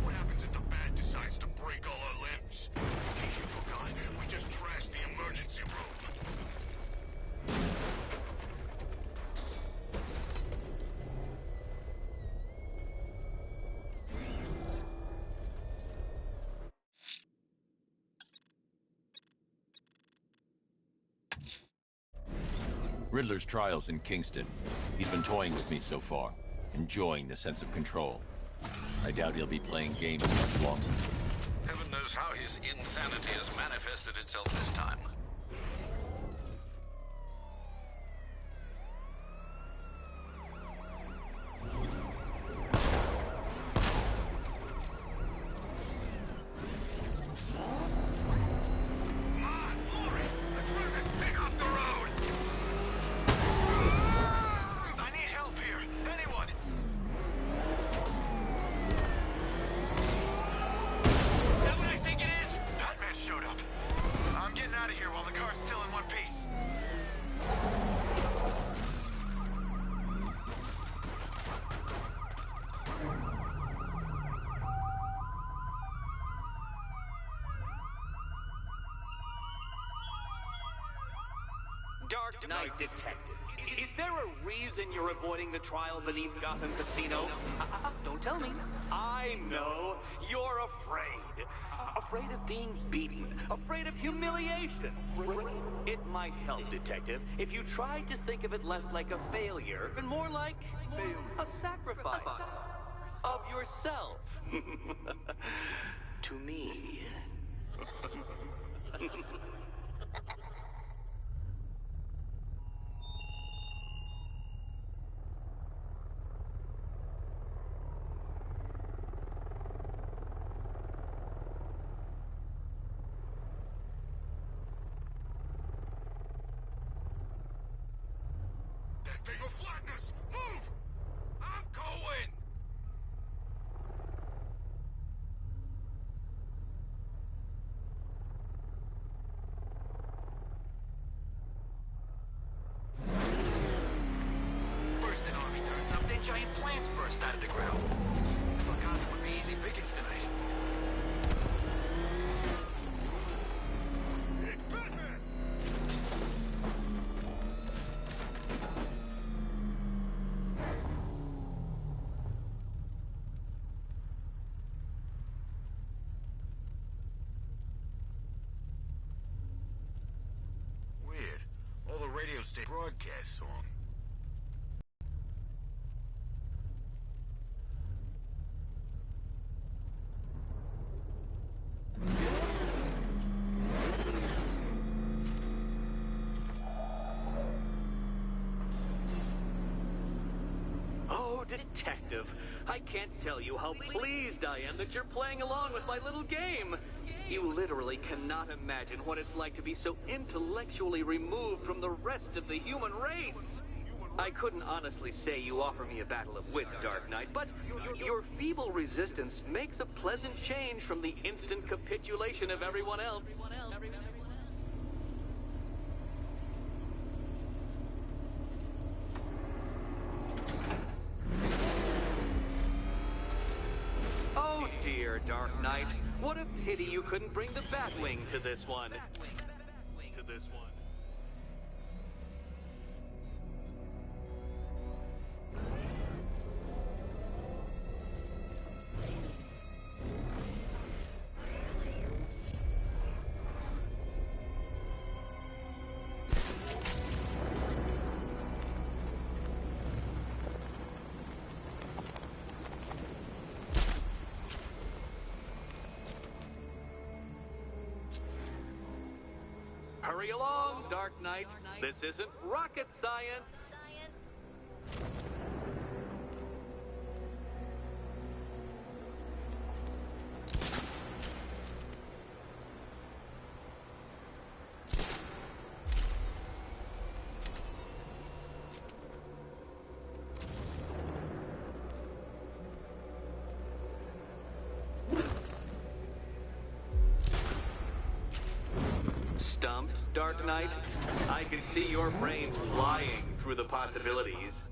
What happens if the bat decides to break all our limbs? In case you forgot, we just trashed the emergency room. Riddler's trial's in Kingston. He's been toying with me so far, enjoying the sense of control. I doubt he'll be playing games much longer. Heaven knows how his insanity has manifested itself this time. Dark Knight Detective. Is there a reason you're avoiding the trial beneath Gotham Casino? Don't tell me. I know. You're afraid. Afraid of being beaten. Afraid of humiliation. It might help, Detective, if you tried to think of it less like a failure and more like a sacrifice of yourself. To me. Thing will flatten us! Move! I'm going! First an army turns up, then giant plants burst out of the ground. Forgot there would be easy pickings tonight. It's Batman! All the radio station broadcast song. Oh, Detective, I can't tell you how pleased I am that you're playing along with my little game. You literally cannot imagine what it's like to be so intellectually removed from the rest of the human race. I couldn't honestly say you offer me a battle of wits, Dark Knight, but your feeble resistance makes a pleasant change from the instant capitulation of everyone else. Oh dear, Dark Knight. What a pity you couldn't bring the Batwing to this one. Hurry along, Dark Knight. This isn't rocket science. Stumped, Dark Knight? I can see your brain flying through the possibilities.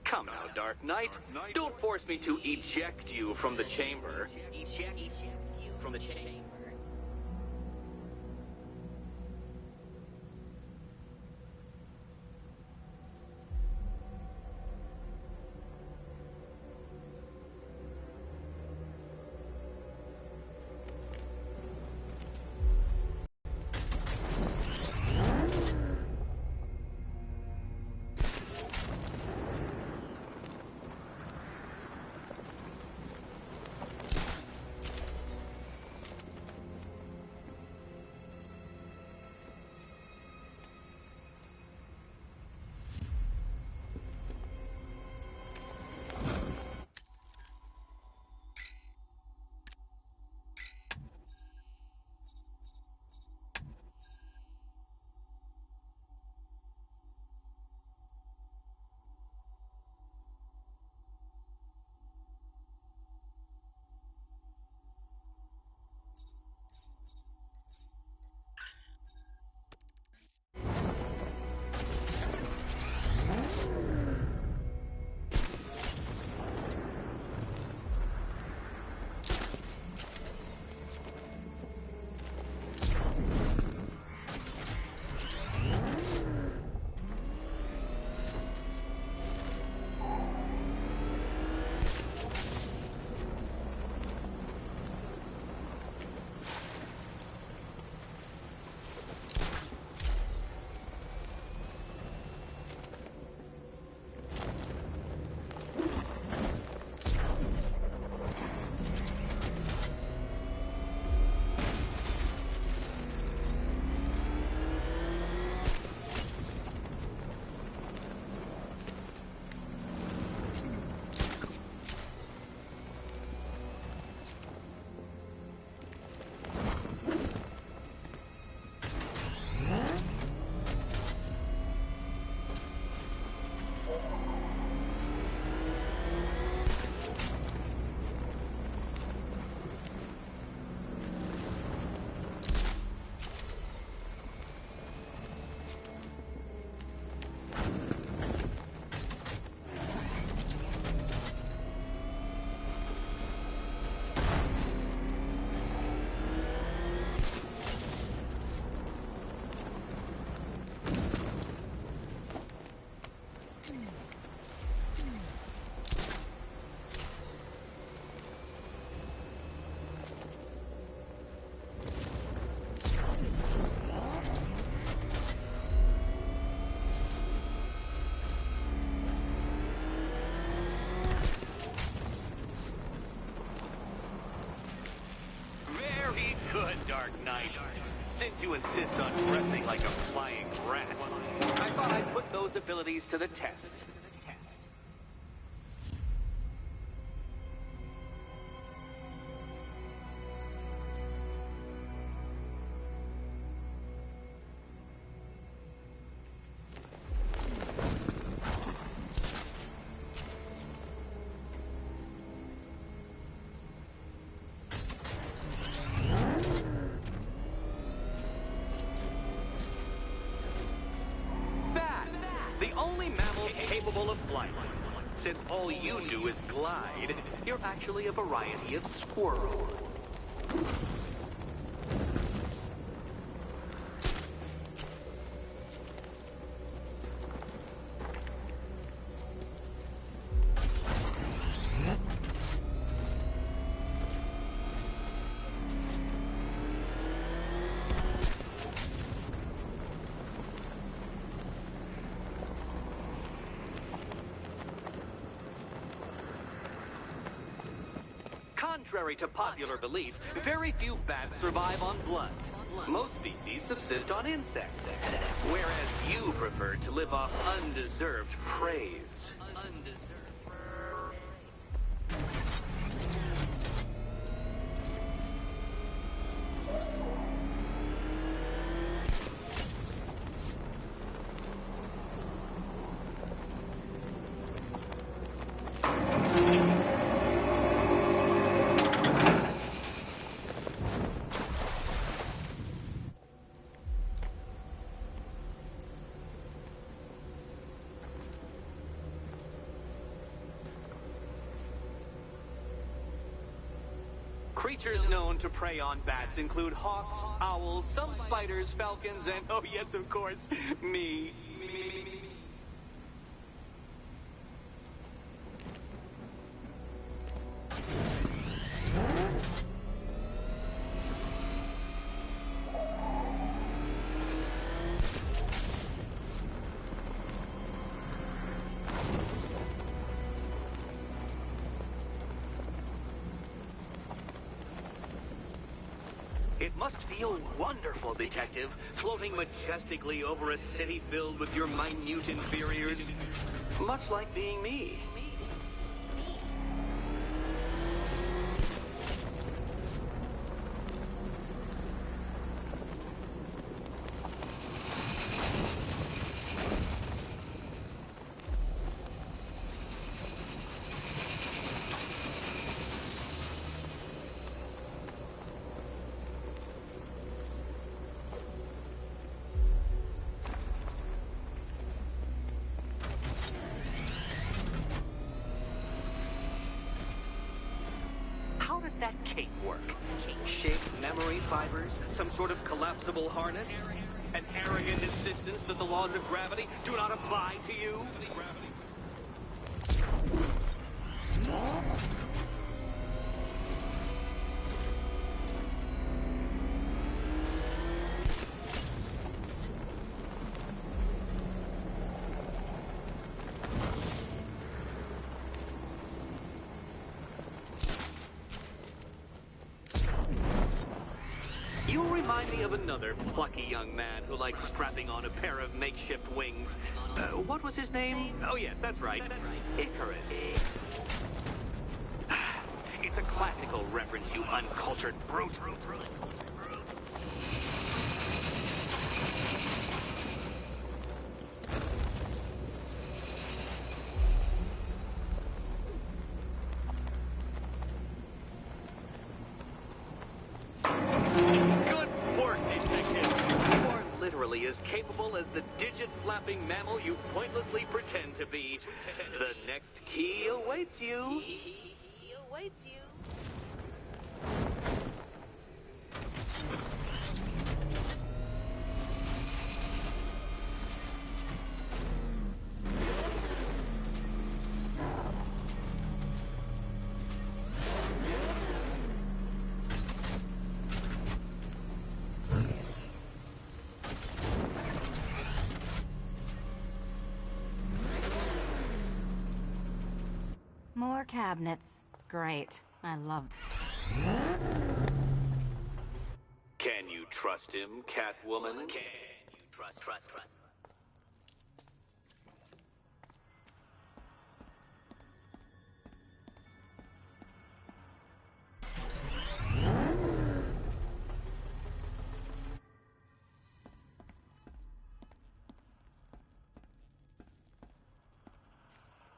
Come now, Dark Knight. Don't force me to eject you from the chamber. Eject you from the chamber. Good, Dark Knight. Since you insist on dressing like a flying rat, I thought I'd put those abilities to the test. The only mammal capable of flight. Since all you do is glide, you're actually a variety of squirrel. Contrary to popular belief, very few bats survive on blood. Most species subsist on insects, whereas you prefer to live off undeserved praise. Creatures known to prey on bats include hawks, owls, some spiders, falcons, and, oh yes, of course, me. It must feel wonderful, Detective, floating majestically over a city filled with your minute inferiors. Much like being me. How does that cape work? Shaped memory fibers? Some sort of collapsible harness? An arrogant insistence that the laws of gravity do not apply to you? You remind me of another plucky young man who likes strapping on a pair of makeshift wings. What was his name? Oh yes, that's right. Icarus. It's a classical reference, you uncultured brute. As capable as the digit-flapping mammal you pointlessly pretend to be. The next key awaits you. He awaits you. More cabinets. Great. I love... Can you trust him, Catwoman? Can you trust?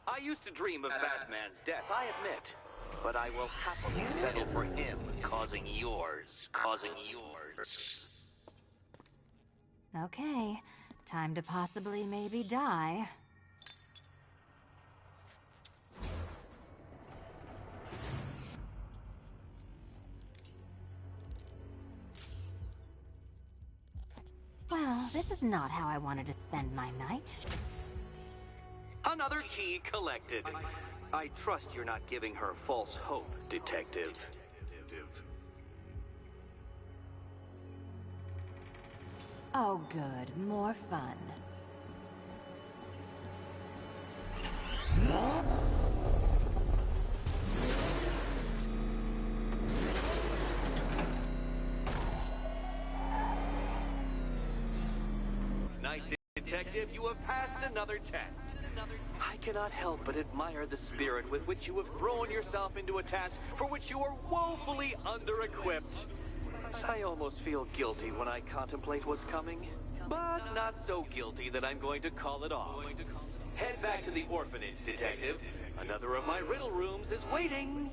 I used to dream of Batman's death, I admit. But I will happily settle for him causing yours. Okay. Time to possibly maybe die. Well, this is not how I wanted to spend my night. Another key collected. I trust you're not giving her false hope, Detective. Oh, good. More fun. detective, you have passed another test. I cannot help but admire the spirit with which you have thrown yourself into a task for which you are woefully under-equipped. I almost feel guilty when I contemplate what's coming, but not so guilty that I'm going to call it off. Head back to the orphanage, detective. Another of my riddle rooms is waiting.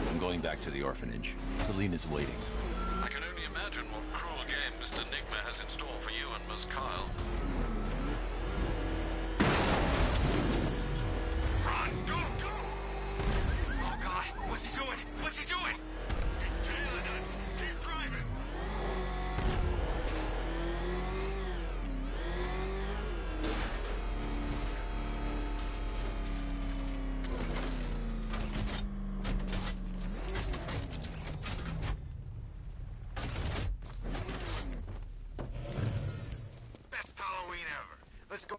I'm going back to the orphanage. Selena's waiting. I can only imagine what cruel game Mr. Nigma has in store for you and Miss Kyle. Run! Go! Go! Oh, God! What's he doing? What's he doing? He's tailing us! Keep driving! Best Halloween ever. Let's go.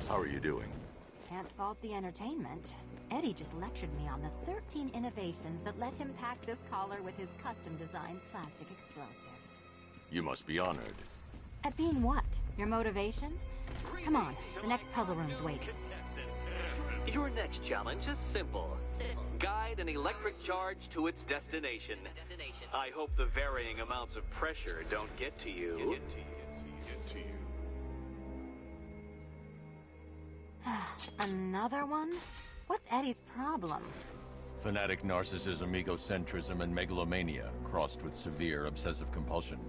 How are you doing? Can't fault the entertainment. Eddie just lectured me on the 13 innovations that let him pack this collar with his custom-designed plastic explosive. You must be honored. At being what? Your motivation? Come on, the next puzzle room's waiting. Your next challenge is simple. Guide an electric charge to its destination. I hope the varying amounts of pressure don't get to you. Another one? What's Eddie's problem? Fanatic narcissism, egocentrism, and megalomania, crossed with severe obsessive compulsion.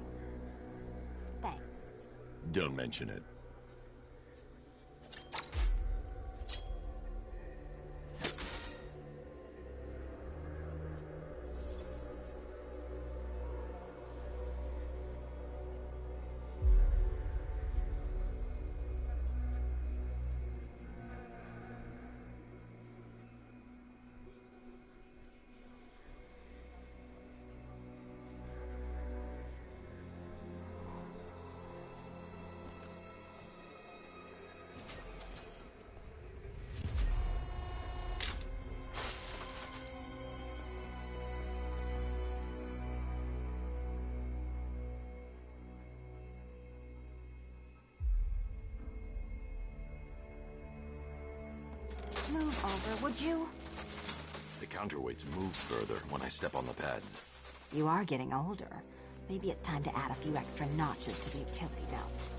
Thanks. Don't mention it. Move over, would you? The counterweights move further when I step on the pads. You are getting older. Maybe it's time to add a few extra notches to the utility belt.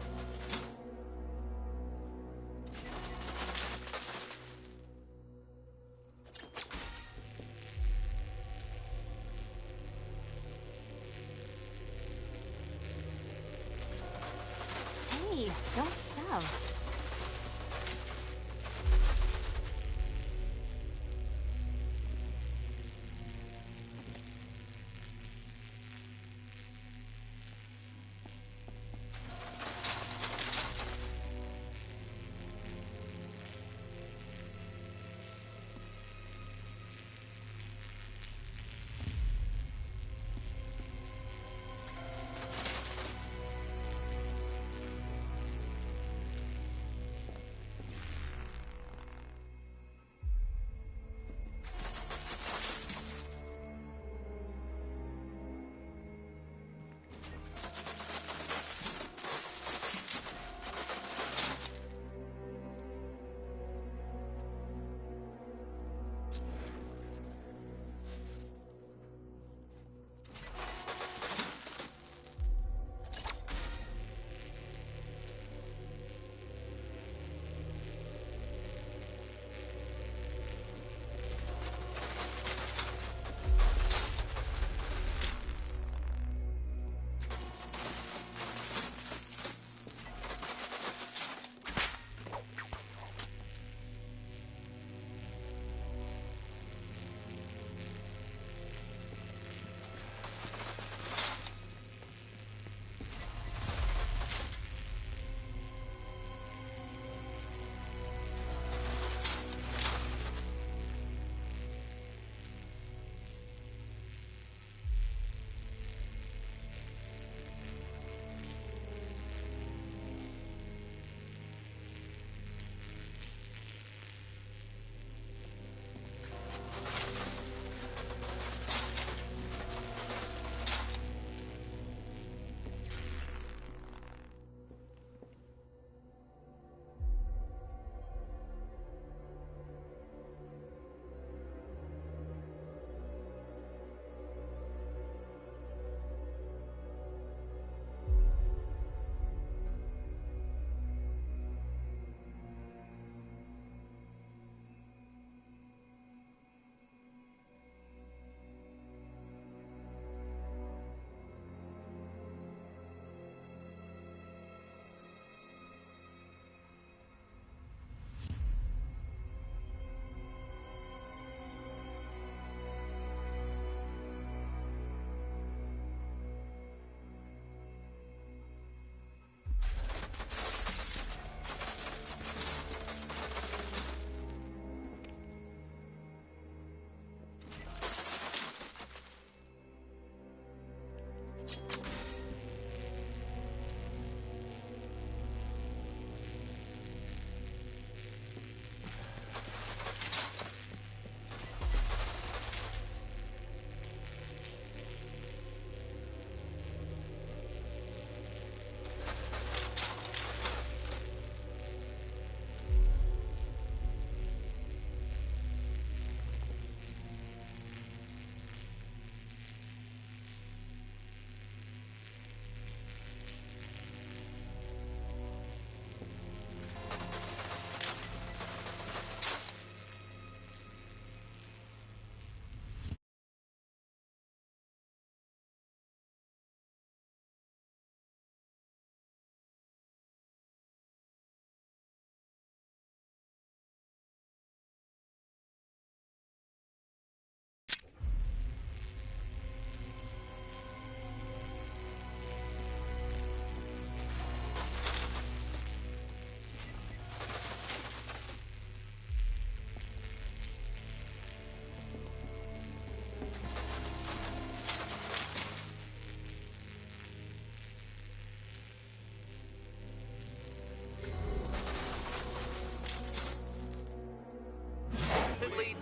Hey, don't shove.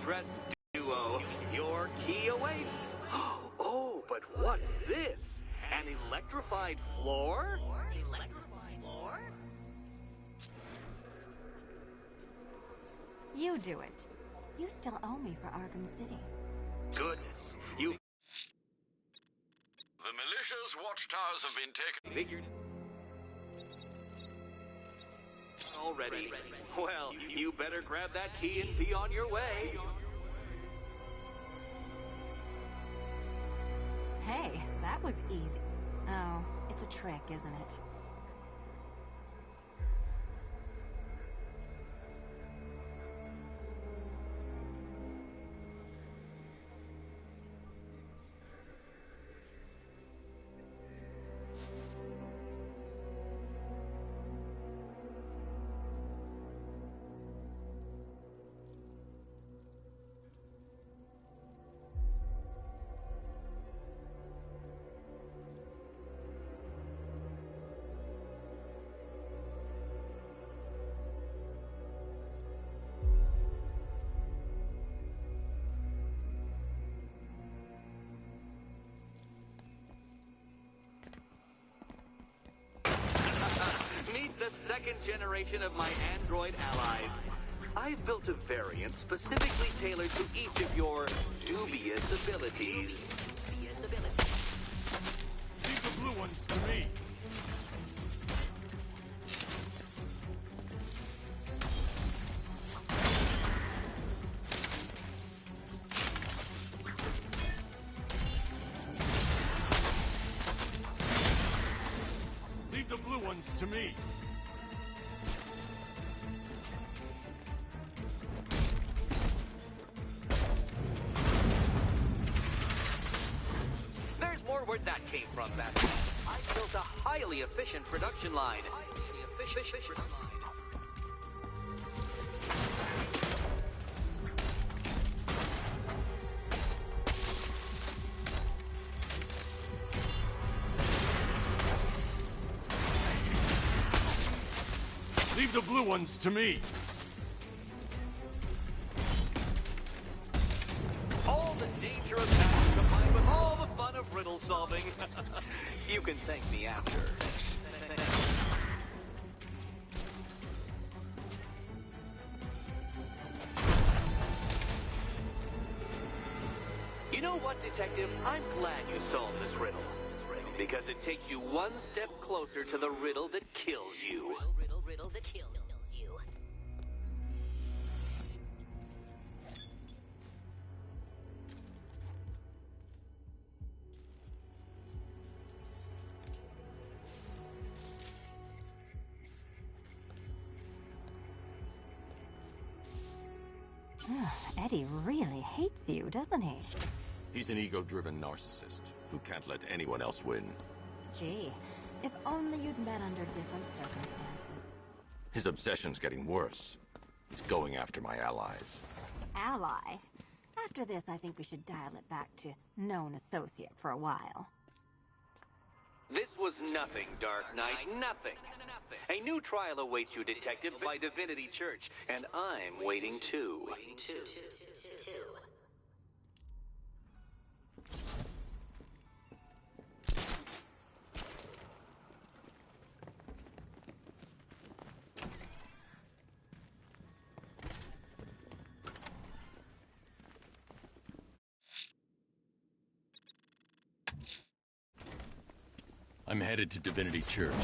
well-dressed duo. Your key awaits. Oh, but what's this? An electrified floor? Electrified floor? You do it. You still owe me for Arkham City. Goodness, you The militia's watchtowers have been taken. figured already. Well, you better grab that key and be on your way. Hey, that was easy. Oh, it's a trick, isn't it? Meet the second generation of my android allies. I've built a variant specifically tailored to each of your dubious abilities. Dubious abilities. Leave the blue ones to me. Leave the blue ones to me. There's more where that came from, Batman. I built a highly efficient production line. Leave the blue ones to me. All the danger of battle combined with all the fun of riddle solving. You can thank me after. You know what, Detective? I'm glad you solved this riddle. Because it takes you one step closer to the riddle that kills you. Riddle that kills you. Eddie really hates you, doesn't he? He's an ego-driven narcissist who can't let anyone else win. Gee, if only you'd met under different circumstances. His obsession's getting worse. He's going after my allies. Ally. After this, I think we should dial it back to known associate for a while. This was nothing, Dark Knight, nothing. A new trial awaits you, Detective, by Divinity Church, and I'm waiting too. I'm headed to Divinity Church.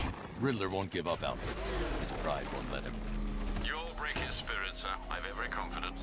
Riddler won't give up, Alfred. His pride won't let him. You'll break his spirit, sir. I've every confidence.